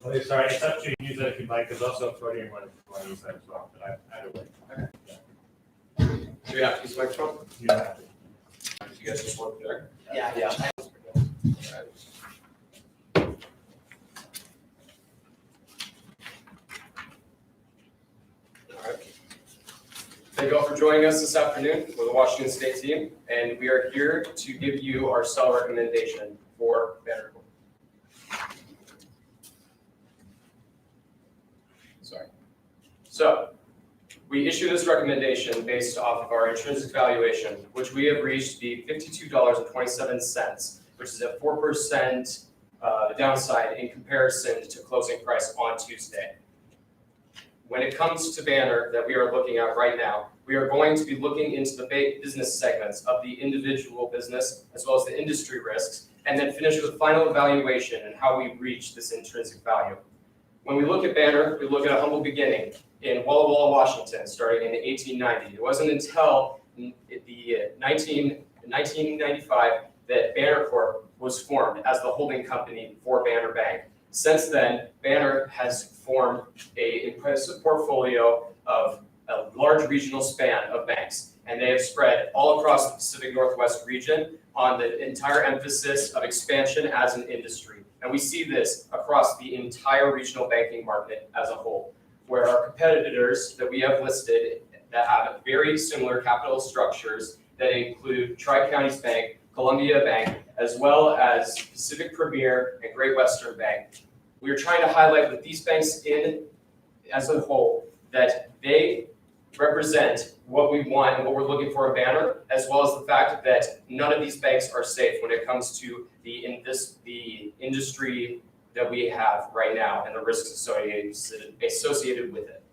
Okay, sorry, it's up to you, use that if you'd like, there's also a podium one if you want to use that as well, but either way. Do we have to use the microphone? You don't have to. You guys just want there? Yeah. Thank you all for joining us this afternoon with the Washington State team, and we are here to give you our sell recommendation for Banner Corp. Sorry. So, we issue this recommendation based off of our intrinsic valuation, which we have reached the $52.27, which is a 4% downside in comparison to closing price on Tuesday. When it comes to Banner that we are looking at right now, we are going to be looking into the business segments of the individual business as well as the industry risks, and then finish with final evaluation and how we reach this intrinsic value. When we look at Banner, we look at a humble beginning in Walla Walla, Washington, starting in 1890. It wasn't until the 1995 that Banner Corp was formed as the holding company for Banner Bank. Since then, Banner has formed an impressive portfolio of a large regional span of banks, and they have spread all across the Pacific Northwest region on the entire emphasis of expansion as an industry. And we see this across the entire regional banking market as a whole, where our competitors that we have listed that have very similar capital structures that include Tri-Counties Bank, Columbia Bank, as well as Pacific Premier and Great Western Bank. We are trying to highlight with these banks as a whole that they represent what we want and what we're looking for in Banner, as well as the fact that none of these banks are safe when it comes to the industry that we have right now and the risks associated with it.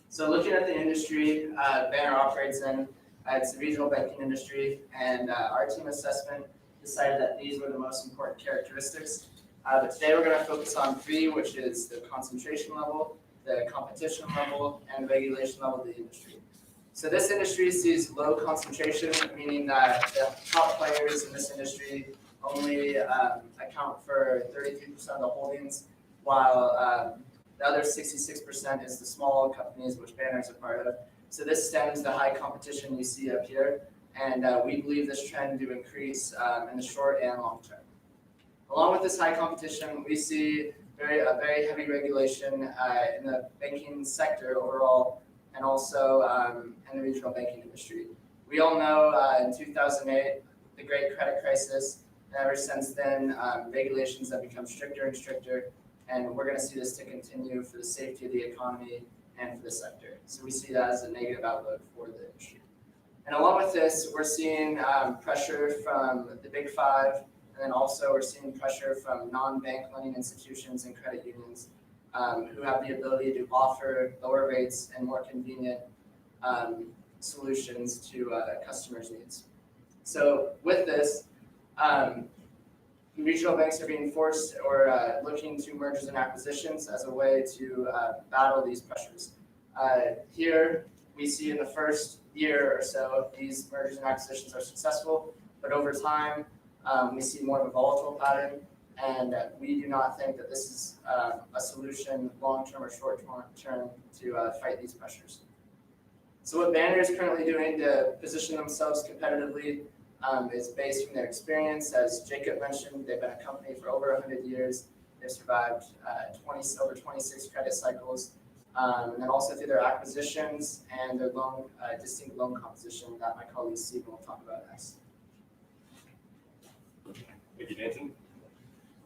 So looking at the industry Banner operates in, it's the regional banking industry, and our team assessment decided that these were the most important characteristics. But today we're going to focus on three, which is the concentration level, the competition level, and the regulation level of the industry. So this industry sees low concentration, meaning that the top players in this industry only account for 33% of the holdings, while the other 66% is the small companies which Banner is a part of. So this stems the high competition you see up here, and we believe this trend to increase in the short and long term. Along with this high competition, we see a very heavy regulation in the banking sector overall, and also in the regional banking industry. We all know in 2008, the Great Credit Crisis, and ever since then, regulations have become stricter and stricter, and we're going to see this to continue for the safety of the economy and for the sector. So we see that as a negative outlook for the industry. And along with this, we're seeing pressure from the Big Five, and then also we're seeing pressure from non-bank lending institutions and credit unions who have the ability to offer lower rates and more convenient solutions to customers' needs. So with this, regional banks are being forced or looking to mergers and acquisitions as a way to battle these pressures. Here we see in the first year or so, these mergers and acquisitions are successful, but over time, we see more of a volatile pattern, and we do not think that this is a solution long-term or short-term to fight these pressures. So what Banner is currently doing to position themselves competitively is based from their experience. As Jacob mentioned, they've been a company for over 100 years. They've survived over 26 credit cycles, and then also through their acquisitions and their distinct loan composition that my colleague Stephen will talk about next. Thank you, Nathan.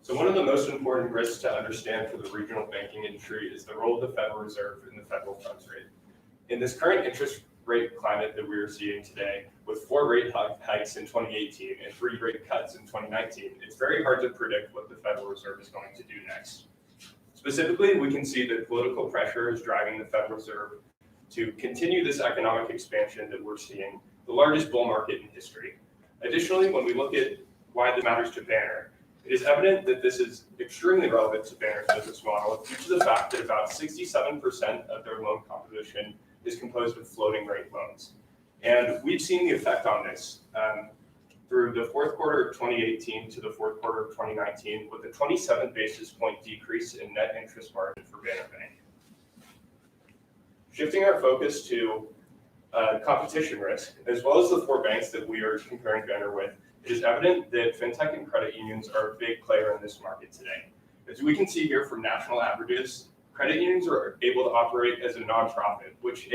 So one of the most important risks to understand for the regional banking industry is the role of the Federal Reserve in the federal funds rate. In this current interest rate climate that we are seeing today, with 4 rate hikes in 2018 and 3 rate cuts in 2019, it's very hard to predict what the Federal Reserve is going to do next. Specifically, we can see that political pressure is driving the Federal Reserve to continue this economic expansion that we're seeing, the largest bull market in history. Additionally, when we look at why this matters to Banner, it is evident that this is extremely relevant to Banner's business model due to the fact that about 67% of their loan composition is composed of floating rate loans. And we've seen the effect on this. through the fourth quarter of 2018 to the fourth quarter of 2019, with a 27 basis point decrease in net interest margin for Banner Bank. Shifting our focus to competition risk, as well as the four banks that we are comparing Banner with, it is evident that fintech and credit unions are a big player in this market today. As we can see here from national averages, credit unions are able to operate as a nonprofit, which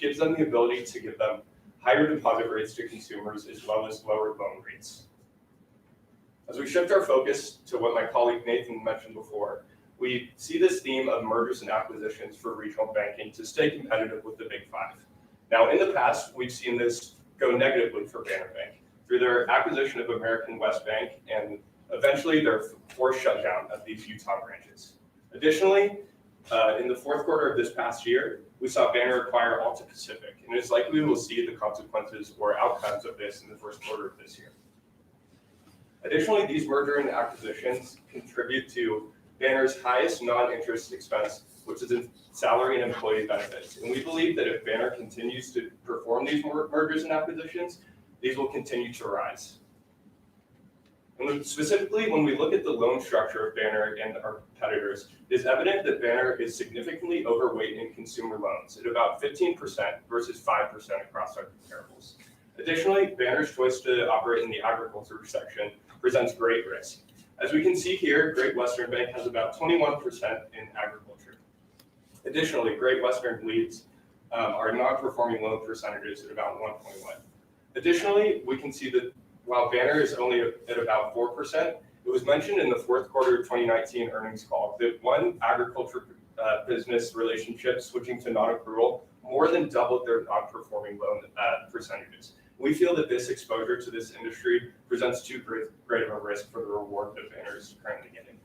gives them the ability to give them higher deposit rates to consumers as well as lower loan rates. As we shift our focus to what my colleague Nathan mentioned before, we see this theme of mergers and acquisitions for regional banking to stay competitive with the Big Five. Now, in the past, we've seen this go negatively for Banner Bank through their acquisition of American West Bank and eventually their forced shutdown of these Utah branches. Additionally, in the fourth quarter of this past year, we saw Banner acquire Alta Pacific, and it's likely we will see the consequences or outcomes of this in the first quarter of this year. Additionally, these merger and acquisitions contribute to Banner's highest non-interest expense, which is in salary and employee benefits. And we believe that if Banner continues to perform these mergers and acquisitions, these will continue to rise. And specifically, when we look at the loan structure of Banner and our competitors, it is evident that Banner is significantly overweight in consumer loans at about 15% versus 5% across our comparables. Additionally, Banner's choice to operate in the agriculture section presents great risk. As we can see here, Great Western Bank has about 21% in agriculture. Additionally, Great Western leads our non-performing loan percentages at about 1.1. Additionally, we can see that while Banner is only at about 4%, it was mentioned in the fourth quarter of 2019 earnings call that one agriculture business relationship switching to non-accrual more than doubled their non-performing loan percentages. We feel that this exposure to this industry presents too great of a risk for the reward that Banner is currently getting.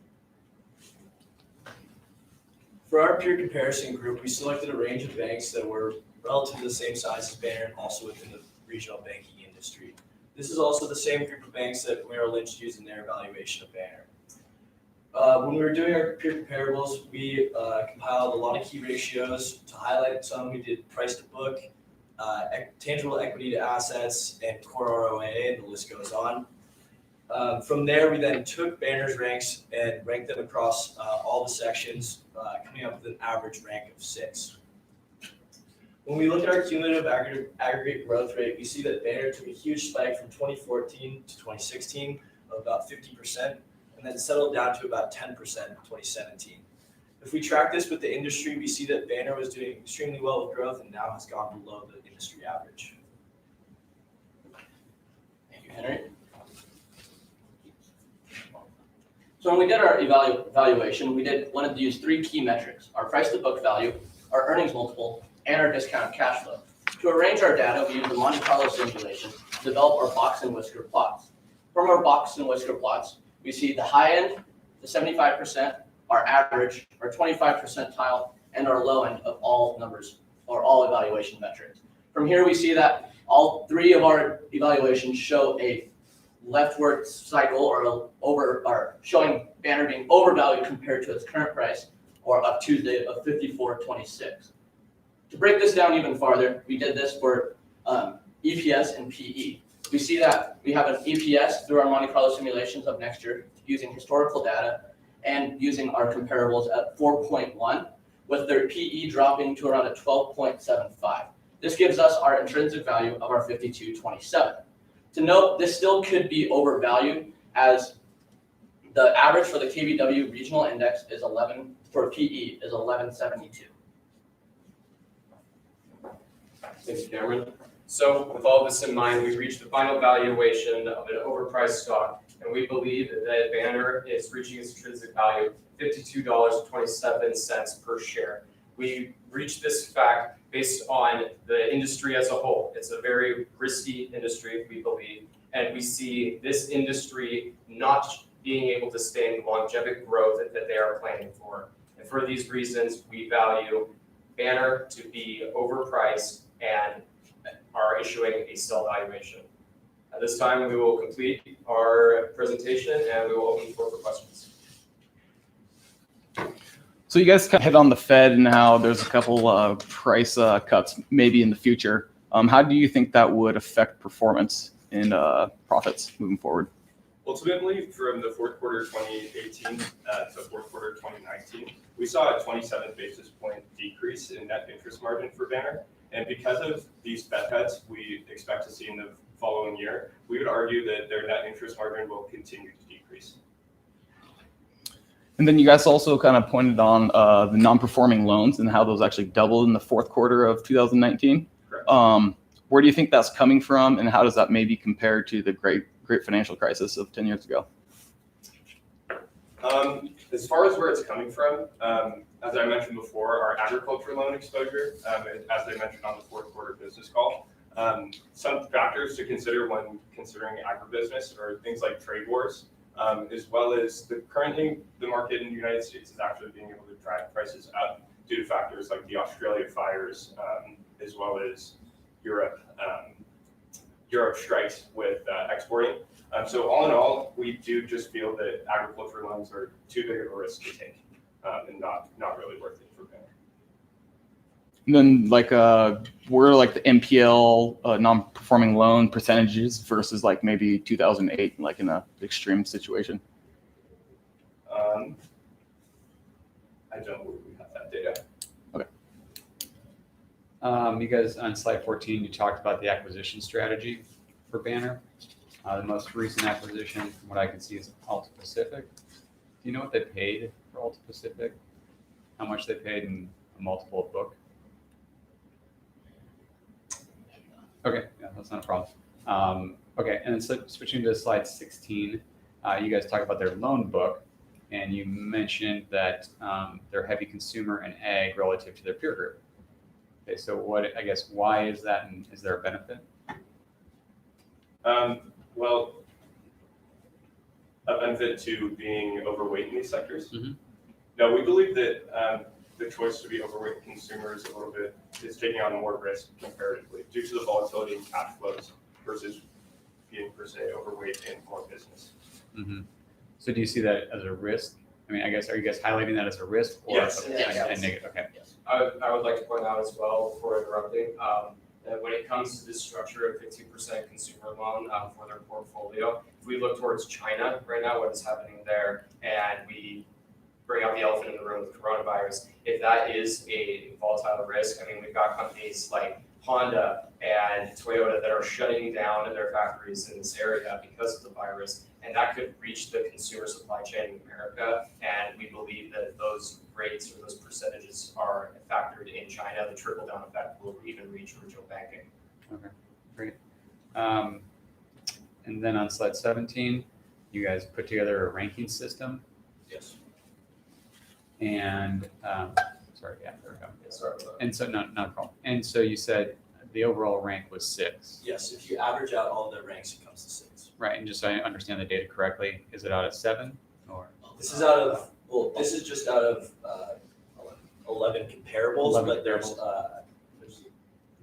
For our peer comparison group, we selected a range of banks that were relatively the same size as Banner and also within the regional banking industry. This is also the same group of banks that Merrill Lynch used in their evaluation of Banner. When we were doing our peer comparables, we compiled a lot of key ratios. To highlight some, we did price to book, tangible equity to assets, and core ROA, and the list goes on. From there, we then took Banner's ranks and ranked them across all the sections, coming up with an average rank of 6. When we look at our cumulative aggregate growth rate, we see that Banner took a huge spike from 2014 to 2016 of about 50%, and then settled down to about 10% in 2017. If we track this with the industry, we see that Banner was doing extremely well with growth and now has gone below the industry average. Thank you, Henry. So when we did our evaluation, we wanted to use 3 key metrics: our price to book value, our earnings multiple, and our discounted cash flow. To arrange our data, we used the Monte Carlo simulation to develop our box and whisker plots. From our box and whisker plots, we see the high end, the 75%, our average, our 25 percentile, and our low end of all numbers or all evaluation metrics. From here, we see that all 3 of our evaluations show a leftward cycle or showing Banner being overvalued compared to its current price or up Tuesday of 54.26. To break this down even farther, we did this for EPS and PE. We see that we have an EPS through our Monte Carlo simulations of next year using historical data and using our comparables at 4.1, with their PE dropping to around a 12.75. This gives us our intrinsic value of our 52.27. To note, this still could be overvalued as the average for the KBW regional index is 11, for PE is 1172. Thanks, Cameron. So with all this in mind, we reached the final valuation of an overpriced stock, and we believe that Banner is reaching its intrinsic value of $52.27 per share. We reached this fact based on the industry as a whole. It's a very risky industry, we believe, and we see this industry not being able to stay in the longevity growth that they are planning for. And for these reasons, we value Banner to be overpriced and are issuing a sell valuation. At this time, we will complete our presentation and we will open the floor for questions. So you guys kind of hit on the Fed and how there's a couple price cuts maybe in the future. How do you think that would affect performance in profits moving forward? Ultimately, from the fourth quarter 2018 to fourth quarter 2019, we saw a 27 basis point decrease in net interest margin for Banner. And because of these Fed cuts we expect to see in the following year, we would argue that their net interest margin will continue to decrease. And then you guys also kind of pointed on the non-performing loans and how those actually doubled in the fourth quarter of 2019. Correct. Where do you think that's coming from, and how does that maybe compare to the great financial crisis of 10 years ago? As far as where it's coming from, as I mentioned before, our agriculture loan exposure, as I mentioned on the fourth quarter business call, some factors to consider when considering agribusiness are things like trade wars, as well as currently the market in the United States is actually being able to drive prices up due to factors like the Australia fires, as well as Europe strikes with exporting. So all in all, we do just feel that agriculture loans are too big of a risk to take and not really worth it for Banner. And then where are like the NPL non-performing loan percentages versus like maybe 2008, like in an extreme situation? I don't believe we have that data. You guys, on slide 14, you talked about the acquisition strategy for Banner. The most recent acquisition, from what I can see, is Alta Pacific. Do you know what they paid for Alta Pacific? How much they paid in a multiple of book? Okay, yeah, that's not a problem. Okay, and then switching to slide 16, you guys talk about their loan book, and you mentioned that they're heavy consumer and ag relative to their peer group. Okay, so why is that, and is there a benefit? Well, a benefit to being overweight in these sectors. Mhm. No, we believe that the choice to be overweight consumers is taking on more risk comparatively due to the volatility in cash flows versus being per se overweight in more business. Mm-hmm. So do you see that as a risk? I mean, I guess, are you guys highlighting that as a risk or Yes. a Yes. negative? Okay. I would like to point out as well, before interrupting, that when it comes to this structure of 15% consumer loan for their portfolio, if we look towards China right now, what is happening there, and we bring out the elephant in the room with coronavirus, if that is a volatile risk, I mean, we've got companies like Honda and Toyota that are shutting down their factories in this area because of the virus, and that could reach the consumer supply chain in America, and we believe that those rates or those percentages are factored in China. The trickle-down effect will even reach regional banking. Okay, great. And then on slide 17, you guys put together a ranking system, Yes. and sorry, yeah, there we go. Sorry about that. And so, not a problem. And so you said the overall rank was 6, Yes, if you average out all the ranks, it comes to 6. right? And just so I understand the data correctly, is it out of 7 or? This is out of, this is just out of 11 comparables, 11 but there's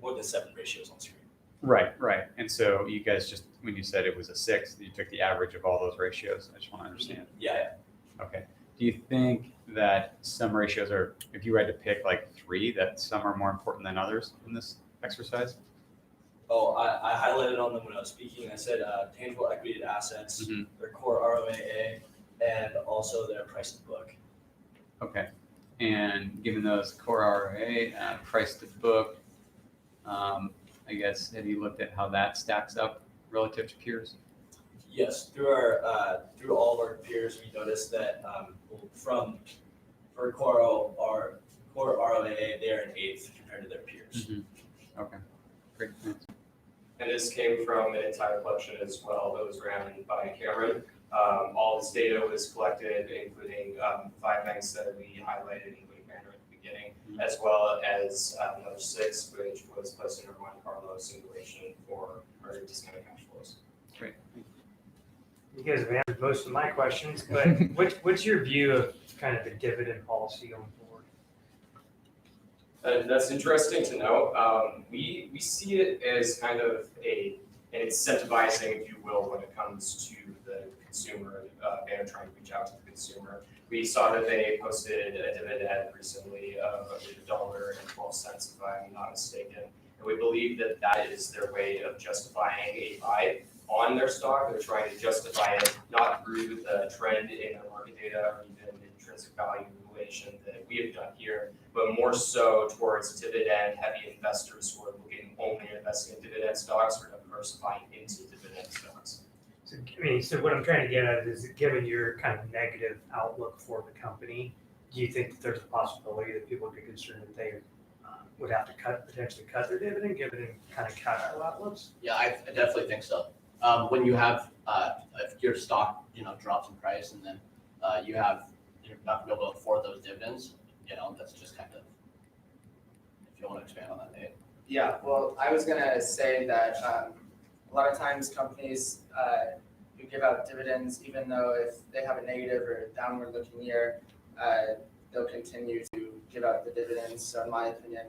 more than 7 ratios on screen. Right. And so you guys just, when you said it was a 6, you took the average of all those ratios. I just want to understand. Yeah. Okay. Do you think that some ratios are, if you had to pick like 3, that some are more important than others in this exercise? Oh, I highlighted on them when I was speaking. I said tangible equity to assets, Mhm. their core ROAA, and also their price to book. Okay. And given those core ROA, price to book, I guess, have you looked at how that stacks up relative to peers? Yes, through all of our peers, we noticed that for core ROAA, they're an 8th compared to their peers. Okay. Great. Thanks. And this came from an entire collection as well that was ran by Cameron. All this data was collected, including 5 banks that we highlighted, including Banner at the beginning, as well as another 6, which was placed in our Monte Carlo simulation for our discounted cash flows. Great. You guys have answered most of my questions, but what's your view of kind of the dividend policy going forward? That's interesting to know. We see it as kind of an incentivizing, if you will, when it comes to the consumer, Banner trying to reach out to the consumer. We saw that they posted a dividend recently of $1.12, if I'm not mistaken. And we believe that that is their way of justifying a buy on their stock. They're trying to justify it not through the trend in their market data or even intrinsic valuation that we have done here, but more so towards dividend-heavy investors who are looking only at investing in dividend stocks or diversifying into dividend stocks. So, I mean, so what I'm trying to get at is, given your kind of negative outlook for the company, do you think that there's a possibility that people would be concerned that they would have to potentially cut their dividend, given kind of cash flow outlooks? Yeah, I definitely think so. When you have, if your stock, drops in price and then you're not gonna be able to afford those dividends, that's just kind of, if you want to expand on that, Nate. Yeah, well, I was gonna say that a lot of times companies who give out dividends, even though if they have a negative or downward looking year, they'll continue to give out the dividends. So in my opinion,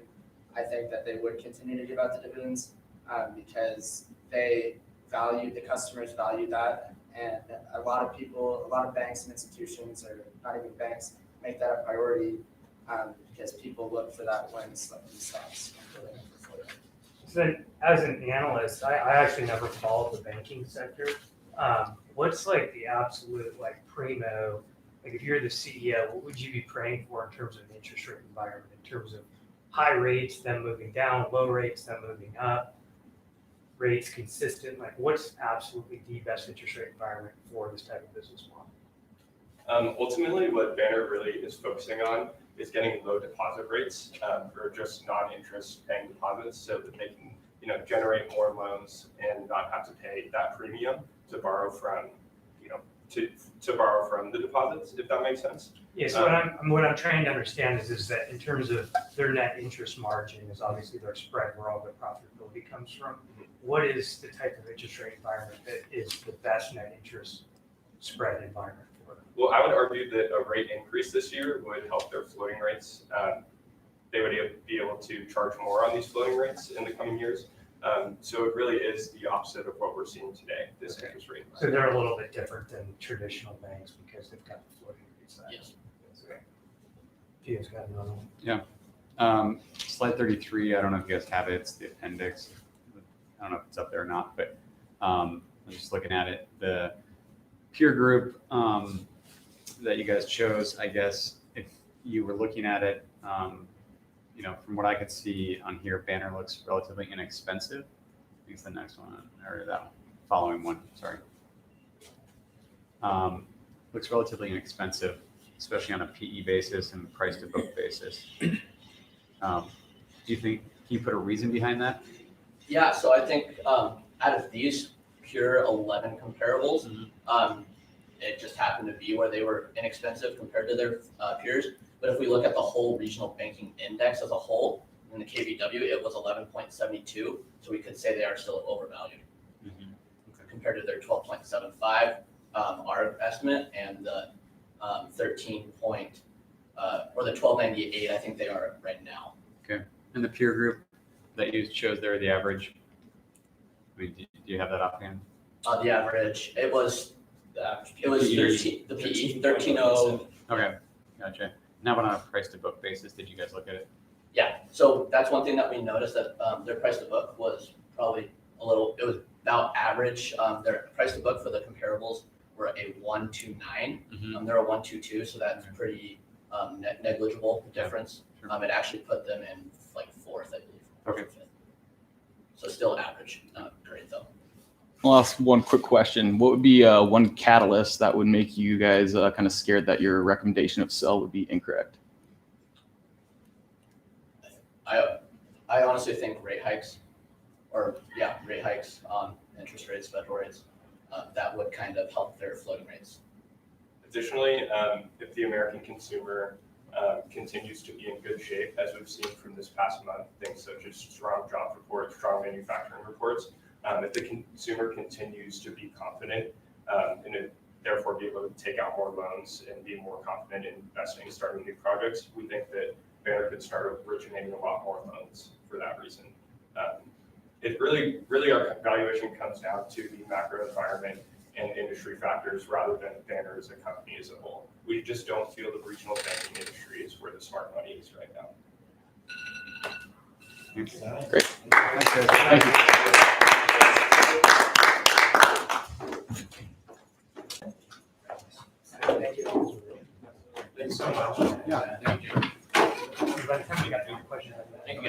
I think that they would continue to give out the dividends because the customers value that. And a lot of banks and institutions, or not even banks, make that a priority because people look for that when selecting stocks. So then, as an analyst, I actually never followed the banking sector. What's like the absolute primo, if you're the CEO, what would you be praying for in terms of an interest rate environment, in terms of high rates, them moving down, low rates, them moving up, rates consistent? What's absolutely the best interest rate environment for this type of business model? Ultimately, what Banner really is focusing on is getting low deposit rates for just non-interest paying deposits, so that they can generate more loans and not have to pay that premium to borrow from to borrow from the deposits, if that makes sense. Yeah, so what I'm trying to understand is that in terms of their net interest margin is obviously their spread where all their profitability comes from. What is the type of interest rate environment that is the best net interest spread environment for them? Well, I would argue that a rate increase this year would help their floating rates. They would be able to charge more on these floating rates in the coming years. So it really is the opposite of what we're seeing today, this interest rate. So they're a little bit different than traditional banks because they've got the floating rate side. Yes. Okay. You guys got another one? Slide 33, I don't know if you guys have it, it's the appendix. I don't know if it's up there or not, but I'm just looking at it. The peer group that you guys chose, I guess, if you were looking at it, from what I could see on here, Banner looks relatively inexpensive. I think it's the next one, or that following one, sorry. Looks relatively inexpensive, especially on a PE basis and price to book basis. Do you think, can you put a reason behind that? Yeah, so I think out of these pure 11 comparables, it just happened to be where they were inexpensive compared to their peers. But if we look at the whole regional banking index as a whole, in the KBW, it was 11.72. So we could say they are still overvalued compared to their 12.75, our estimate, and the 1298, I think they are right now. Okay. And the peer group that you chose there, the average, I mean, do you have that offhand? The average, it was 13, the PE, 13.0. Okay, gotcha. Now, on a price to book basis, did you guys look at it? Yeah, so that's one thing that we noticed, that their price to book was probably it was about average. Their price to book for the comparables were a 1.29. They're a 1.22, so that's pretty negligible difference. Sure. It actually put them in fourth, I believe. Okay. Fifth. So still average, not great though. I'll ask one quick question. What would be one catalyst that would make you guys kind of scared that your recommendation of sell would be incorrect? I honestly think rate hikes on interest rates, federal rates, that would kind of help their floating rates. Additionally, if the American consumer continues to be in good shape, as we've seen from this past month, things such as strong job reports, strong manufacturing reports, if the consumer continues to be confident and therefore be able to take out more loans and be more confident in investing and starting new projects, we think that Banner could start originating a lot more loans for that reason. It really our valuation comes down to the macro environment and industry factors rather than Banner as a company as a whole. We just don't feel the regional banking industry is where the smart money is right now. Great. Thanks, guys. Thank you. Yeah. By the time we got to the question. Thank you, guys.